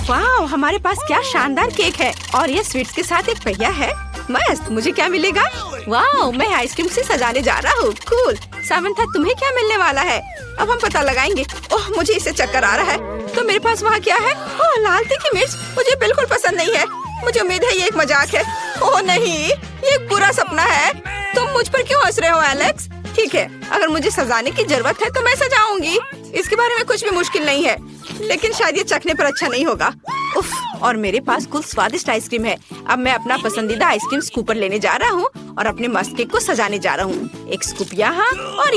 वाह, हमारे पास क्या शानदार केक है और ये स्वीट्स के साथ एक पहिया है। मस्त। मुझे क्या मिलेगा? वाह, मैं आइसक्रीम से सजाने जा रहा हूँ। कूल। सामंथा, तुम्हें क्या मिलने वाला है? अब हम पता लगाएंगे। ओह, मुझे इसे चक्कर आ रहा है। तो मेरे पास वहाँ क्या है? ओह, लाल तीखी मिर्च। मुझे बिल्कुल पसंद नहीं है। मुझे उम्मीद है ये एक मजाक है। ओह नहीं, ये एक बुरा सपना है। तुम मुझ पर क्यों हंस रहे हो एलेक्स? ठीक है, अगर मुझे सजाने की जरूरत है तो मैं सजाऊंगी। इसके बारे में कुछ भी मुश्किल नहीं है, लेकिन शायद ये चखने पर अच्छा नहीं होगा। उफ, और मेरे पास कुल स्वादिष्ट आइसक्रीम है। अब मैं अपना पसंदीदा आइसक्रीम स्कूपर लेने जा रहा हूँ और अपने मस्त केक को सजाने जा रहा हूँ। एक स्कूप यहाँ और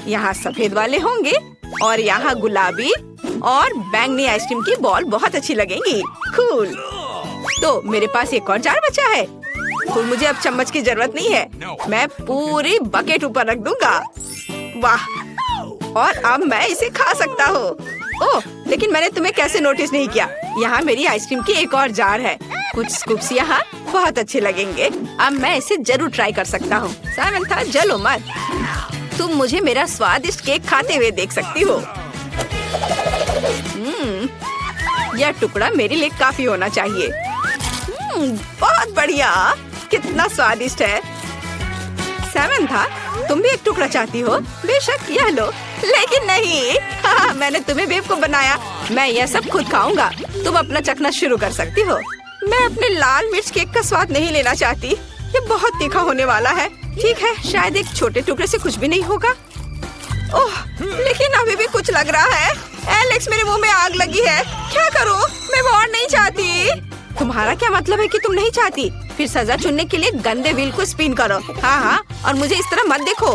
यहाँ सफेद वाले होंगे और यहाँ गुलाबी और बैंगनी आइसक्रीम की बॉल बहुत अच्छी लगेंगी। कूल। तो मेरे पास एक और जार बचा है। तो मुझे अब चम्मच की जरूरत नहीं है, मैं पूरी बकेट ऊपर रख दूंगा। वाह, और अब मैं इसे खा सकता हूँ। ओह, लेकिन मैंने तुम्हें कैसे नोटिस नहीं किया? यहाँ मेरी आइसक्रीम की एक और जार है। कुछ स्कूप्स यहाँ बहुत अच्छे लगेंगे। अब मैं इसे जरूर ट्राई कर सकता हूँ। सामंथा, जलो मत। तुम मुझे मेरा स्वादिष्ट केक खाते हुए देख सकती हो। यह टुकड़ा मेरे लिए काफी होना चाहिए। बहुत बढ़िया, कितना स्वादिष्ट है। सामंथा, तुम भी एक टुकड़ा चाहती हो? बेशक, यह लो। लेकिन नहीं, हाँ, मैंने तुम्हें बेवकूफ बनाया। मैं यह सब खुद खाऊंगा। तुम अपना चखना शुरू कर सकती हो। मैं अपने लाल मिर्च केक का स्वाद नहीं लेना चाहती। ये बहुत तीखा होने वाला है। ठीक है, शायद एक छोटे टुकड़े से कुछ भी नहीं होगा। ओह, लेकिन अभी भी कुछ लग रहा है। एलेक्स, मेरे मुंह में आग लगी है। क्या करूं? मैं वो और नहीं चाहती। तुम्हारा क्या मतलब है कि तुम नहीं चाहती? फिर सजा चुनने के लिए गंदे व्हील को स्पिन करो। हाँ, और मुझे इस तरह मत देखो।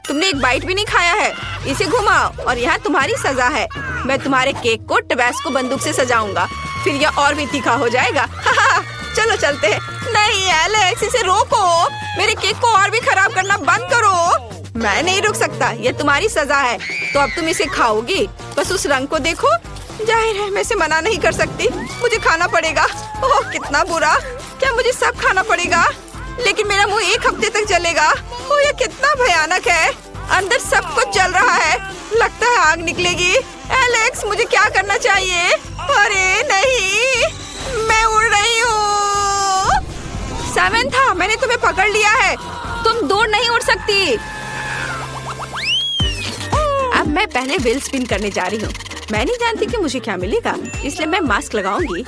तुमने एक बाइट भी नहीं खाया है। इसे घुमाओ और यहाँ तुम्हारी सजा है। मैं तुम्हारे केक को टबैस्को बंदूक से सजाऊंगा, फिर यह और भी तीखा हो जाएगा। चलो चलते हैं। नहीं एलेक्स, इसे रोको। मेरे केक को और भी खराब करना बंद करो। मैं नहीं रुक सकता, ये तुम्हारी सजा है। तो अब तुम इसे खाओगी। बस उस रंग को देखो। जाहिर है मैं इसे मना नहीं कर सकती। मुझे खाना पड़ेगा। ओह, कितना बुरा। क्या मुझे सब खाना पड़ेगा? लेकिन मेरा मुंह एक हफ्ते तक जलेगा। ओह, यह कितना भयानक है। अंदर सब कुछ जल रहा है। लगता है आग निकलेगी। एलेक्स, मुझे क्या करना चाहिए? अरे नहीं, मैं उड़ रही हूँ। सामंथा, मैंने तुम्हें पकड़ लिया है। तुम दूर नहीं उड़ सकती। अब मैं पहले व्हील स्पिन करने जा रही हूँ। मैं नहीं जानती कि मुझे क्या मिलेगा, इसलिए मैं मास्क लगाऊंगी।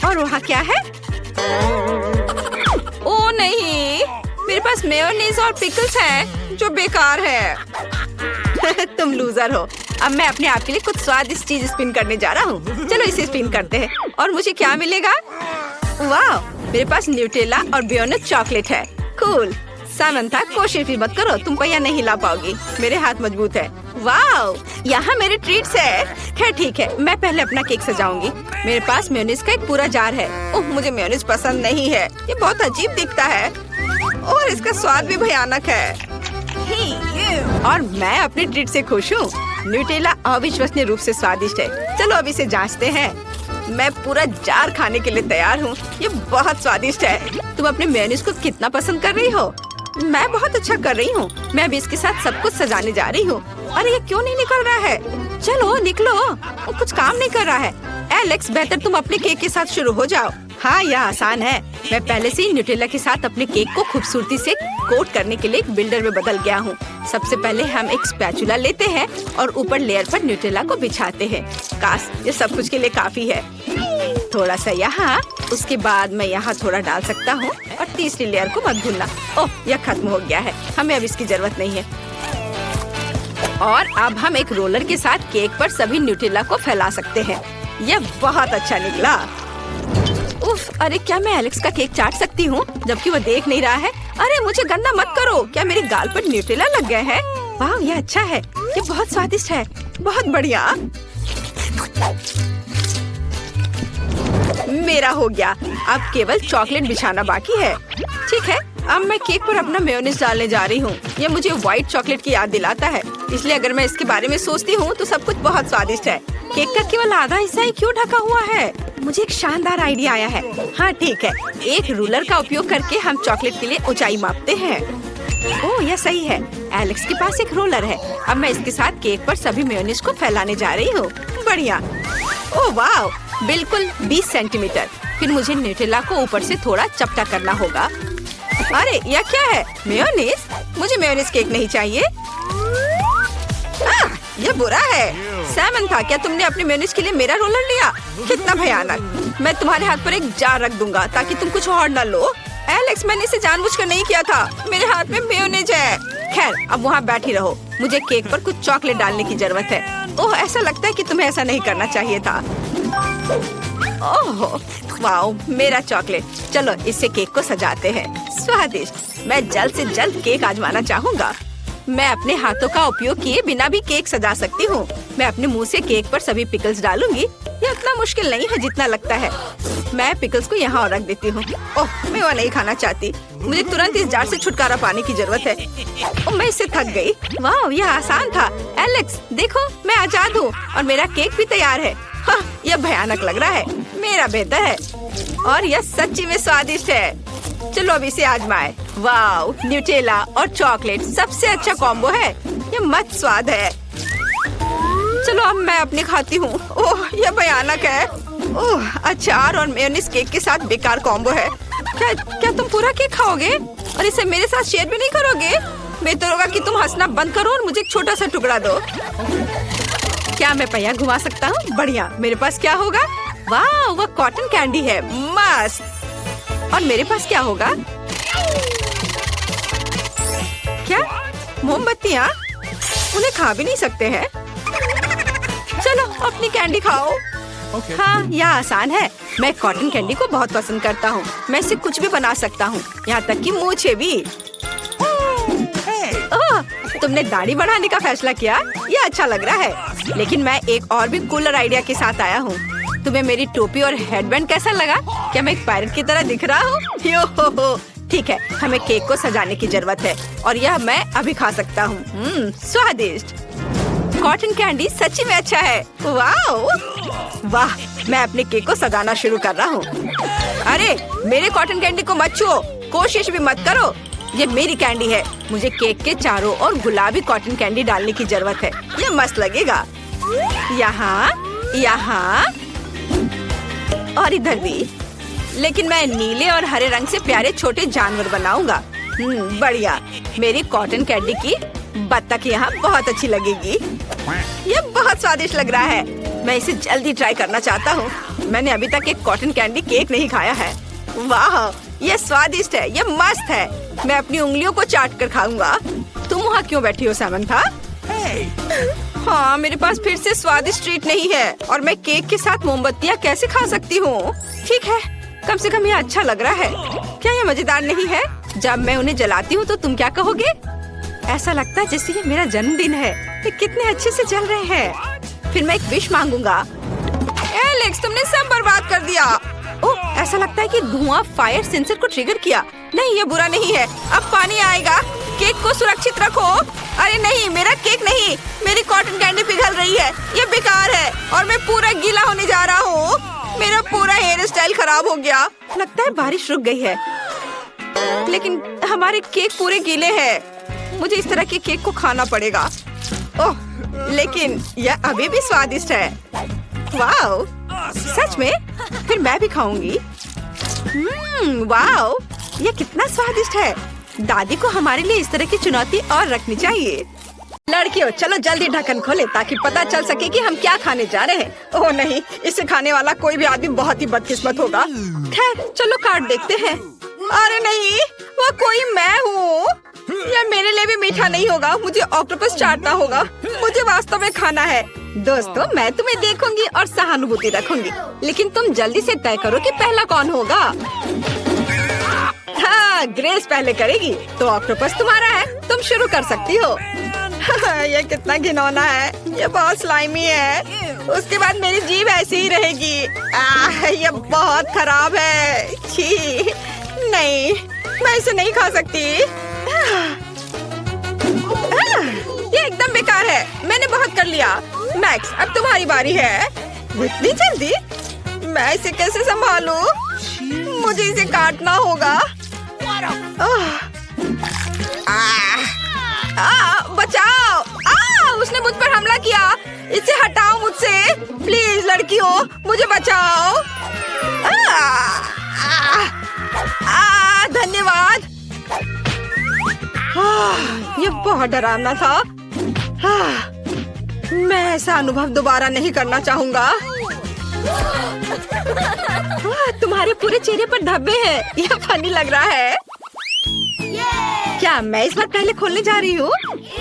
और वहाँ क्या है? ओह नहीं, मेरे पास मेयोनीज और पिकल्स हैं जो बेकार है। तुम लूजर हो। अब मैं अपने आप के लिए कुछ स्वादिष्ट चीज स्पिन करने जा रहा हूँ। चलो इसे स्पिन करते हैं। और मुझे क्या मिलेगा? वाह, मेरे पास न्यूटेला और बेयोनेट चॉकलेट है। कूल। सामंथा, कोशिश भी मत करो, तुम पहिया नहीं हिला पाओगी। मेरे हाथ मजबूत है। वाह, यहाँ मेरे ट्रीट्स है। खैर ठीक है, मैं पहले अपना केक सजाऊंगी। मेरे पास मेयोनीज का एक पूरा जार है। ओह, मुझे मेयोनीज पसंद नहीं है। ये बहुत अजीब दिखता है और इसका स्वाद भी भयानक है। और मैं अपने ट्रीट से खुश हूँ। न्यूटेला अविश्वसनीय रूप से स्वादिष्ट है। चलो अब इसे जांचते हैं। मैं पूरा जार खाने के लिए तैयार हूँ। ये बहुत स्वादिष्ट है। तुम अपने मेयोनीज को कितना पसंद कर रही हो? मैं बहुत अच्छा कर रही हूँ। मैं अभी इसके साथ सब कुछ सजाने जा रही हूँ। अरे ये क्यों नहीं निकल रहा है? चलो निकलो, वो कुछ काम नहीं कर रहा है। एलेक्स, बेहतर तुम अपने केक के साथ शुरू हो जाओ। हाँ, यह आसान है। मैं पहले से ही न्यूटेला के साथ अपने केक को खूबसूरती से कोट करने के लिए एक बिल्डर में बदल गया हूँ। सबसे पहले हम एक स्पैचुला लेते हैं और ऊपर लेयर पर न्यूटेला को बिछाते हैं। काश ये सब कुछ के लिए काफी है। थोड़ा सा यहाँ, उसके बाद मैं यहाँ थोड़ा डाल सकता हूँ। और तीसरी लेयर को मत भूलना। ओह, यह खत्म हो गया है। हमें अब इसकी जरूरत नहीं है। और अब हम एक रोलर के साथ केक पर सभी न्यूटेला को फैला सकते हैं। यह बहुत अच्छा निकला। उफ, अरे क्या मैं एलेक्स का केक चाट सकती हूँ जबकि वो देख नहीं रहा है? अरे मुझे गंदा मत करो। क्या मेरे गाल पर न्यूटेला लग गए हैं? वाह, यह अच्छा है। ये बहुत स्वादिष्ट है। बहुत बढ़िया। मेरा हो गया। अब केवल चॉकलेट बिछाना बाकी है। ठीक है, अब मैं केक पर अपना मेयोनीज डालने जा रही हूँ। ये मुझे व्हाइट चॉकलेट की याद दिलाता है, इसलिए अगर मैं इसके बारे में सोचती हूँ तो सब कुछ बहुत स्वादिष्ट है। केक का केवल आधा हिस्सा ही क्यों ढका हुआ है? मुझे एक शानदार आइडिया आया है। हाँ ठीक है, एक रूलर का उपयोग करके हम चॉकलेट के लिए ऊंचाई मापते हैं। ओह, यह सही है। एलेक्स के पास एक रोलर है। अब मैं इसके साथ केक पर सभी मेयोनीज को फैलाने जा रही हूँ। बढ़िया। ओह वाह, बिल्कुल 20 सेंटीमीटर। फिर मुझे न्यूटेला को ऊपर से थोड़ा चपटा करना होगा। अरे यह क्या है? मेयोनीज? मुझे मेयोनीज केक नहीं चाहिए। यह बुरा है। सैमंथा, क्या तुमने अपने मेयोनीज के लिए मेरा रोलर लिया? कितना भयानक। मैं तुम्हारे हाथ पर एक जार रख दूंगा ताकि तुम कुछ और न लो। एलेक्स, मैंने इसे जानबूझकर नहीं किया था। मेरे हाथ में मेयोनीज है। खैर, अब वहाँ बैठी रहो। मुझे केक पर कुछ चॉकलेट डालने की जरूरत है। ओह, ऐसा लगता है कि तुम्हें ऐसा नहीं करना चाहिए था। ओह वाओ, मेरा चॉकलेट। चलो इससे केक को सजाते हैं। स्वादिष्ट। मैं जल्द से जल्द केक आजमाना चाहूँगा। मैं अपने हाथों का उपयोग किए बिना भी केक सजा सकती हूँ। मैं अपने मुंह से केक पर सभी पिकल्स डालूंगी। ये उतना मुश्किल नहीं है जितना लगता है। मैं पिकल्स को यहाँ और रख देती हूँ। ओह, मैं वो नहीं खाना चाहती। मुझे तुरंत इस जार से छुटकारा पाने की जरूरत है। ओह, मैं इससे थक गई। वाह, यह आसान था। एलेक्स, देखो, मैं आजाद हूँ और मेरा केक भी तैयार है। हाँ, यह भयानक लग रहा है। मेरा बेहतर है और यह सच्ची में स्वादिष्ट है। चलो अब इसे आजमाएं। वाओ, न्यूटेला और चॉकलेट सबसे अच्छा कॉम्बो है। ये मस्त स्वाद है। चलो अब मैं अपनी खाती हूँ। ओह, यह भयानक है। ओह, अचार और मेयोनीज केक के साथ बेकार कॉम्बो है। क्या तुम पूरा केक खाओगे और इसे मेरे साथ शेयर भी नहीं करोगे? बेहतर होगा कि तुम हंसना बंद करो और मुझे एक छोटा सा टुकड़ा दो। क्या मैं पहिया घुमा सकता हूँ? बढ़िया। मेरे पास क्या होगा? वाह, वह कॉटन कैंडी है। मस्त। और मेरे पास क्या होगा? क्या? मोमबत्तियाँ? उन्हें खा भी नहीं सकते हैं। चलो अपनी कैंडी खाओ। हाँ, यह आसान है। मैं कॉटन कैंडी को बहुत पसंद करता हूँ। मैं इससे कुछ भी बना सकता हूँ, यहाँ तक कि मूछें भी। ओह, तुमने दाढ़ी बढ़ाने का फैसला किया? यह अच्छा लग रहा है। लेकिन मैं एक और भी कूलर आइडिया के साथ आया हूँ। तुम्हें मेरी टोपी और हेडबैंड कैसा लगा? क्या मैं एक पायरेट की तरह दिख रहा हूँ? यो हो। ठीक है, हमें केक को सजाने की जरूरत है और यह मैं अभी खा सकता हूँ। स्वादिष्ट। कॉटन कैंडी सच्ची में अच्छा है। वाह, मैं अपने केक को सजाना शुरू कर रहा हूँ। अरे, मेरे कॉटन कैंडी को मत छुओ, कोशिश भी मत करो। ये मेरी कैंडी है। मुझे केक के चारों ओर गुलाबी कॉटन कैंडी डालने की जरूरत है। ये मस्त लगेगा। यहाँ, यहाँ और इधर भी। लेकिन मैं नीले और हरे रंग से प्यारे छोटे जानवर बनाऊंगा। बढ़िया। मेरी कॉटन कैंडी की बत्तख यहाँ बहुत अच्छी लगेगी। ये बहुत स्वादिष्ट लग रहा है। मैं इसे जल्दी ट्राई करना चाहता हूँ। मैंने अभी तक एक कॉटन कैंडी केक नहीं खाया है। वाह, ये स्वादिष्ट है। ये मस्त है। मैं अपनी उंगलियों को चाट कर खाऊंगा। तुम वहाँ क्यों बैठी हो सैमंथा? हाँ, मेरे पास फिर से स्वादिष्ट ट्रीट नहीं है और मैं केक के साथ मोमबत्तियाँ कैसे खा सकती हूँ? ठीक है, कम से कम ये अच्छा लग रहा है। क्या ये मजेदार नहीं है? जब मैं उन्हें जलाती हूँ तो तुम क्या कहोगे? ऐसा लगता है जैसे ये मेरा जन्मदिन है। ये कितने अच्छे से जल रहे हैं। फिर मैं एक विश मांगूंगा। एलेक्स, तुमने सब बर्बाद कर दिया। ओह, ऐसा लगता है कि धुआं फायर सेंसर को ट्रिगर किया। नहीं, ये बुरा नहीं है। अब पानी आएगा। केक को सुरक्षित रखो। अरे नहीं, मेरा केक नहीं। मेरी कॉटन कैंडी पिघल रही है। ये बेकार है और मैं पूरा गीला होने जा रहा हूँ। मेरा पूरा हेयर स्टाइल खराब हो गया। लगता है बारिश रुक गई है, लेकिन हमारे केक पूरे गीले हैं। मुझे इस तरह के केक को खाना पड़ेगा। ओह, लेकिन यह अभी भी स्वादिष्ट है। वाओ, सच में? फिर मैं भी खाऊंगी। वाओ, ये कितना स्वादिष्ट है। दादी को हमारे लिए इस तरह की चुनौती और रखनी चाहिए। लड़कियों, चलो जल्दी ढक्कन खोले ताकि पता चल सके कि हम क्या खाने जा रहे हैं। ओह नहीं, इसे खाने वाला कोई भी आदमी बहुत ही बदकिस्मत होगा। खैर, चलो कार्ड देखते हैं। अरे नहीं, वो कोई मैं हूँ। यह मेरे लिए भी मीठा नहीं होगा। मुझे ऑक्टोपस चाटना होगा। मुझे वास्तव में खाना है। दोस्तों, मैं तुम्हें देखूंगी और सहानुभूति रखूंगी, लेकिन तुम जल्दी से तय करो कि पहला कौन होगा। हाँ, ग्रेस पहले करेगी, तो ऑक्टोपस तुम्हारा है। तुम शुरू कर सकती हो। ये कितना घिनौना है। ये बहुत स्लाइमी है। उसके बाद मेरी जीभ ऐसी ही रहेगी। ये बहुत खराब है। छी, नहीं, मैं इसे नहीं खा सकती। ये एकदम बेकार है। मैंने बहुत कर लिया। मैक्स, अब तुम्हारी बारी है। इतनी जल्दी? मैं इसे कैसे संभालूं? मुझे इसे काटना होगा। बचाओ! उसने मुझ पर हमला किया। इसे हटाओ मुझसे। प्लीज लड़कियों, मुझे बचाओ। धन्यवाद। ये बहुत डरावना था। मैं ऐसा अनुभव दोबारा नहीं करना चाहूंगा। तुम्हारे पूरे चेहरे पर धब्बे हैं। यह फनी लग रहा है। क्या मैं इस बार पहले खोलने जा रही हूँ?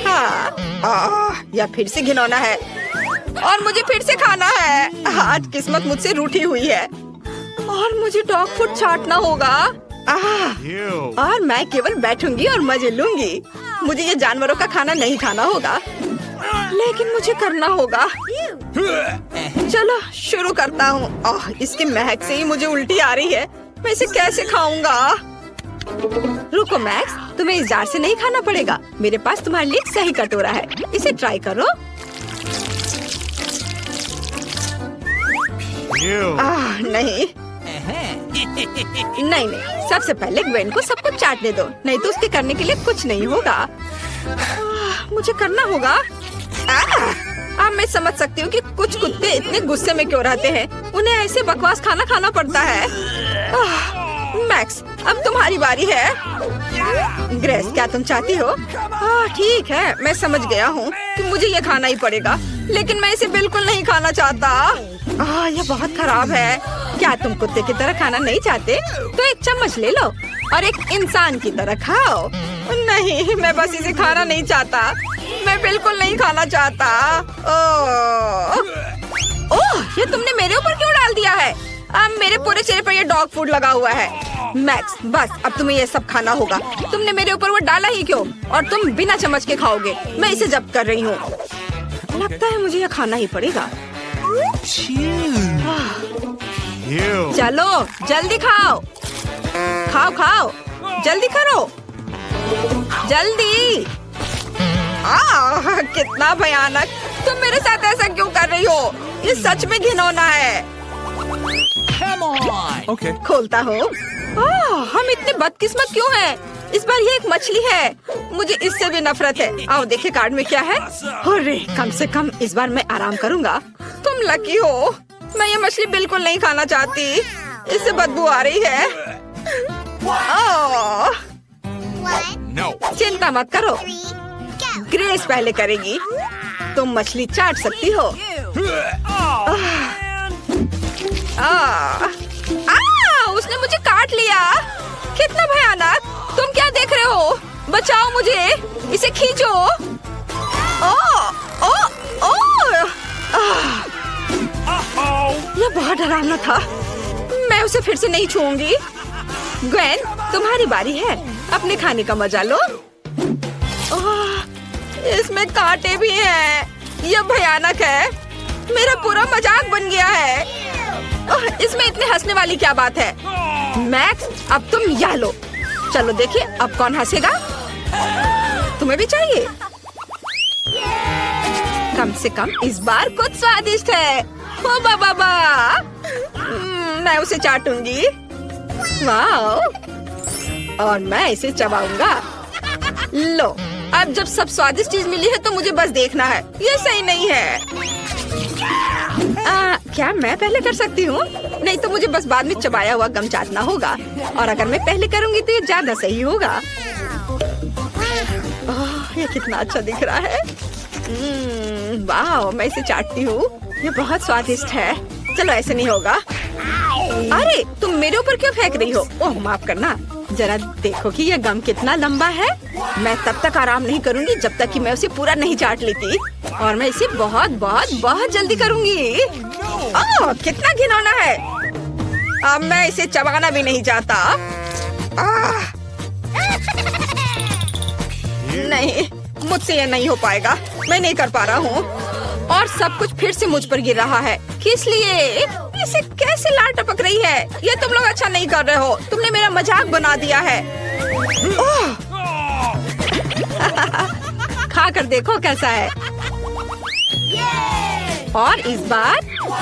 हाँ, यह फिर से घिनौना है और मुझे फिर से खाना है। आज किस्मत मुझसे रूठी हुई है और मुझे डॉग फूड चाटना होगा। और मैं केवल बैठूंगी और मजे लूंगी। मुझे ये जानवरों का खाना नहीं खाना होगा, लेकिन मुझे करना होगा। चलो शुरू करता हूँ। इसकी महक से ही मुझे उल्टी आ रही है। मैं इसे कैसे खाऊंगा? रुको मैक्स, तुम्हें इस जार से नहीं खाना पड़ेगा। मेरे पास तुम्हारे लिए सही कटोरा है। इसे ट्राई करो। नहीं नहीं नहीं, सबसे पहले ग्वेन को सब कुछ चाटने दो, नहीं तो उसके करने के लिए कुछ नहीं होगा। मुझे करना होगा। अब मैं समझ सकती हूँ कि कुछ कुत्ते इतने गुस्से में क्यों रहते हैं। उन्हें ऐसे बकवास खाना खाना पड़ता है। मैक्स, अब तुम्हारी बारी है। ग्रेस, क्या तुम चाहती हो? ठीक है, मैं समझ गया हूँ कि मुझे ये खाना ही पड़ेगा, लेकिन मैं इसे बिल्कुल नहीं खाना चाहता। यह बहुत खराब है। क्या तुम कुत्ते की तरह खाना नहीं चाहते? तो एक चम्मच ले लो और एक इंसान की तरह खाओ। नहीं, मैं बस इसे खाना नहीं चाहता। मैं बिल्कुल नहीं खाना चाहता। ओह, ये तुमने मेरे ऊपर क्यों डाल दिया है? अब मेरे पूरे चेहरे पर ये डॉग फूड लगा हुआ है। मैक्स, बस अब तुम्हें ये सब खाना होगा। तुमने मेरे ऊपर वो डाला ही क्यों? और तुम बिना चम्मच के खाओगे। मैं इसे जब्त कर रही हूँ। लगता है मुझे ये खाना ही पड़ेगा। चलो जल्दी खाओ, खाओ खाओ, जल्दी करो, जल्दी। कितना भयानक। तुम मेरे साथ ऐसा क्यों कर रही हो? ये सच में घिनौना है। Okay. खोलता हो। हम इतने बदकिस्मत क्यों हैं? इस बार ये एक मछली है। मुझे इससे भी नफरत है। आओ देखिए कार्ड में क्या है। अरे, कम से कम इस बार मैं आराम करूंगा। तुम लकी हो। मैं ये मछली बिल्कुल नहीं खाना चाहती। इससे बदबू आ रही है। No. चिंता मत करो, ग्रेस पहले करेगी। तुम मछली चाट सकती हो। उसने मुझे काट लिया। कितना भयानक। तुम क्या देख रहे हो? बचाओ मुझे, इसे खींचो। यह बहुत डरावना था। मैं उसे फिर से नहीं छूऊंगी। ग्वेन, तुम्हारी बारी है। अपने खाने का मजा लो। इसमें कांटे भी हैं। यह भयानक है। मेरा पूरा मजाक बन गया है। इसमें इतने हंसने वाली क्या बात है? मैक्स, अब तुम यह लो। चलो देखिए अब कौन हंसेगा। तुम्हें भी चाहिए? कम से कम इस बार कुछ स्वादिष्ट है। ओ बाबा, मैं उसे चाटूंगी। वाह, और मैं इसे चबाऊंगा। लो, अब जब सब स्वादिष्ट चीज मिली है तो मुझे बस देखना है। ये सही नहीं है। क्या मैं पहले कर सकती हूँ? नहीं तो मुझे बस बाद में चबाया हुआ गम चाटना होगा। और अगर मैं पहले करूँगी तो ये ज्यादा सही होगा। ये कितना अच्छा दिख रहा है। वाह, मैं इसे चाटती हूँ। ये बहुत स्वादिष्ट है। चलो ऐसे नहीं होगा। अरे, तुम मेरे ऊपर क्यों फेंक रही हो? ओह, माफ करना। जरा देखो कि यह गम कितना लंबा है। मैं तब तक आराम नहीं करूंगी जब तक कि मैं उसे पूरा नहीं चाट लेती। और मैं इसे बहुत बहुत बहुत जल्दी करूंगी। ओह, कितना घिनौना है। अब मैं इसे चबाना भी नहीं चाहता। नहीं, मुझसे ये नहीं हो पाएगा। मैं नहीं कर पा रहा हूँ। और सब कुछ फिर से मुझ पर गिर रहा है। किस लिए? इसे कैसे लाल टपक रही है? ये तुम लोग अच्छा नहीं कर रहे हो। तुमने मेरा मजाक बना दिया है। खा कर देखो कैसा है। और इस बार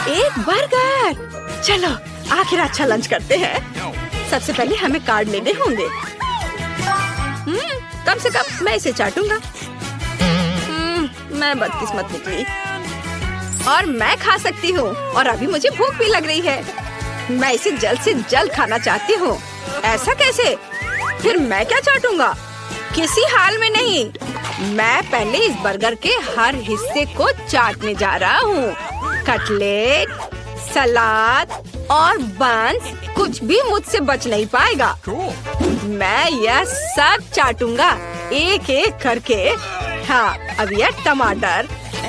एक बर्गर। चलो आखिर अच्छा लंच करते हैं। सबसे पहले हमें कार्ड लेने होंगे। कम से कम मैं इसे चाटूंगा। मैं बदकिस्मत निकली। और मैं खा सकती हूँ और अभी मुझे भूख भी लग रही है। मैं इसे जल्द से जल्द खाना चाहती हूँ। ऐसा कैसे? फिर मैं क्या चाटूंगा? किसी हाल में नहीं। मैं पहले इस बर्गर के हर हिस्से को चाटने जा रहा हूँ। कटलेट, सलाद और बंस, कुछ भी मुझसे बच नहीं पाएगा। मैं यह सब चाटूंगा एक एक करके। हाँ, अब यह टमाटर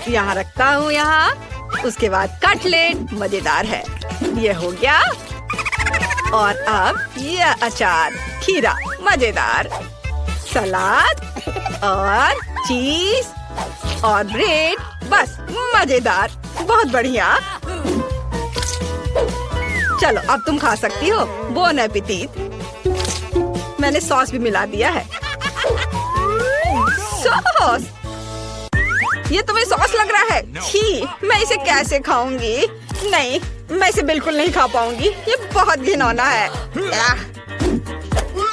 यहाँ रखता हूँ यहाँ। उसके बाद कटलेट मजेदार है। ये हो गया। और अब यह अचार, खीरा मजेदार, सलाद और चीज और ब्रेड, बस मजेदार, बहुत बढ़िया। चलो अब तुम खा सकती हो। Bone appétit. मैंने सॉस भी मिला दिया है। सॉस? ये तुम्हें सॉस लग रहा है? छी, मैं इसे कैसे खाऊंगी? नहीं, मैं इसे बिल्कुल नहीं खा पाऊंगी। ये बहुत घिनौना है।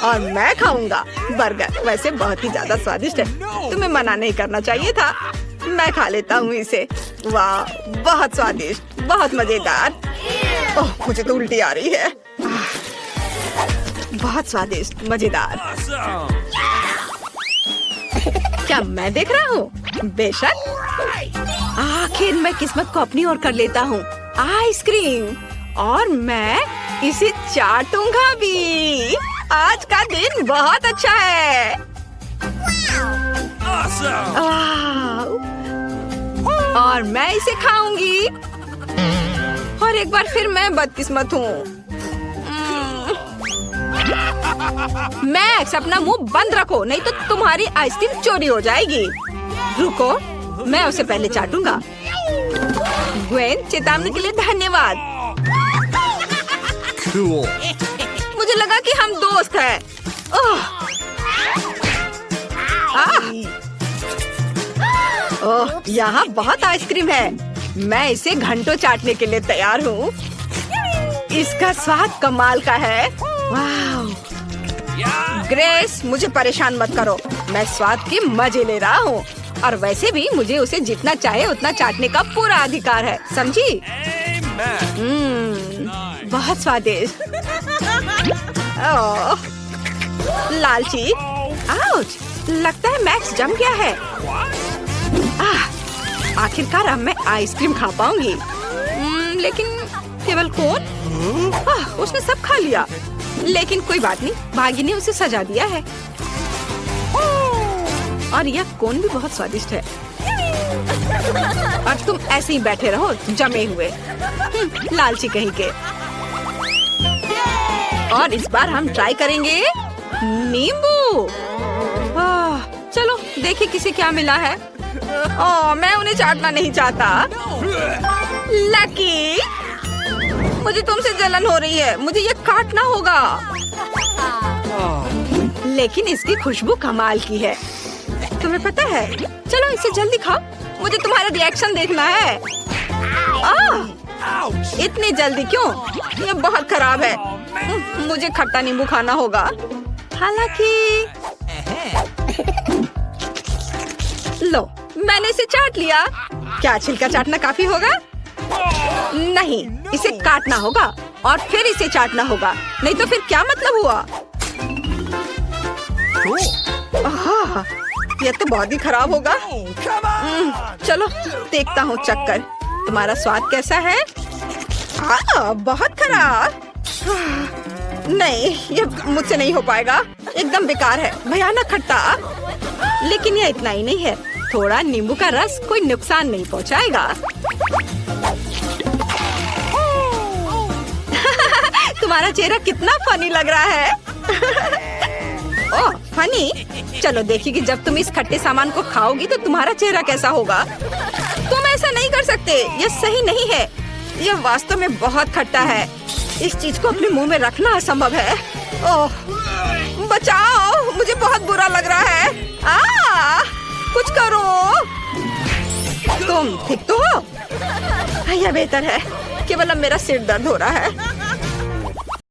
और मैं खाऊंगा बर्गर। वैसे बहुत ही ज्यादा स्वादिष्ट है। तुम्हें मना नहीं करना चाहिए था। मैं खा लेता हूँ इसे। वाह, बहुत स्वादिष्ट, बहुत मजेदार। ओह, मुझे तो उल्टी आ रही है। बहुत स्वादिष्ट, मजेदार। क्या मैं देख रहा हूँ? बेशक। आखिर मैं किस्मत को अपनी ओर कर लेता हूँ। आइसक्रीम, और मैं इसे चाटूंगा भी। आज का दिन बहुत अच्छा है। और मैं इसे खाऊंगी। और एक बार फिर मैं बदकिस्मत हूँ। मैक्स, अपना मुंह बंद रखो, नहीं तो तुम्हारी आइसक्रीम चोरी हो जाएगी। रुको, मैं उसे पहले चाटूंगा। ग्वेन, चेतावनी के लिए धन्यवाद। Cool. मुझे लगा कि हम दोस्त हैं। ओह, यहाँ बहुत आइसक्रीम है। मैं इसे घंटों चाटने के लिए तैयार हूँ। इसका स्वाद कमाल का है। वाह। ग्रेस, मुझे परेशान मत करो। मैं स्वाद के मजे ले रहा हूँ। और वैसे भी मुझे उसे जितना चाहे उतना चाटने का पूरा अधिकार है, समझी? बहुत स्वादिष्ट। ओह, लालची। आउच, लगता है मैक्स जम गया है। आखिरकार अब मैं आइसक्रीम खा पाऊंगी। लेकिन केवल कौन? उसने सब खा लिया। लेकिन कोई बात नहीं, भाग्य ने उसे सजा दिया है। और यह कोन भी बहुत स्वादिष्ट है। और तुम ऐसे ही बैठे रहो जमे हुए। लालची कहीं के। और इस बार हम ट्राई करेंगे नींबू। चलो देखिए किसे क्या मिला है। मैं उन्हें चाटना नहीं चाहता। लकी, मुझे तुमसे जलन हो रही है। मुझे ये काटना होगा। लेकिन इसकी खुशबू कमाल की है। तुम्हें पता है? चलो इसे जल्दी खाओ। मुझे तुम्हारा रिएक्शन देखना है। इतनी जल्दी क्यों? ये बहुत खराब है। मुझे खट्टा नींबू खाना होगा। हालांकि लो, मैंने इसे चाट लिया। क्या छिलका चाटना काफी होगा? नहीं, इसे काटना होगा और फिर इसे चाटना होगा। नहीं तो फिर क्या मतलब हुआ? यह तो बहुत ही खराब होगा। चलो देखता हूँ चक्कर। तुम्हारा स्वाद कैसा है? बहुत खराब। नहीं, ये मुझसे नहीं हो पाएगा। एकदम बेकार है, भयानक खट्टा। लेकिन यह इतना ही नहीं है। थोड़ा नींबू का रस कोई नुकसान नहीं पहुँचाएगा। तुम्हारा चेहरा कितना फनी लग रहा है। ओह, फनी? चलो देखिए कि जब तुम इस खट्टे सामान को खाओगी तो तुम्हारा चेहरा कैसा होगा। तुम ऐसा नहीं कर सकते। यह सही नहीं है। यह वास्तव में बहुत खट्टा है। इस चीज को अपने मुंह में रखना असंभव है। ओह, बचाओ, मुझे बहुत बुरा लग रहा है। कुछ करो। तुम ठीक तो हो? यह बेहतर है। केवल अब मेरा सिर दर्द हो रहा है।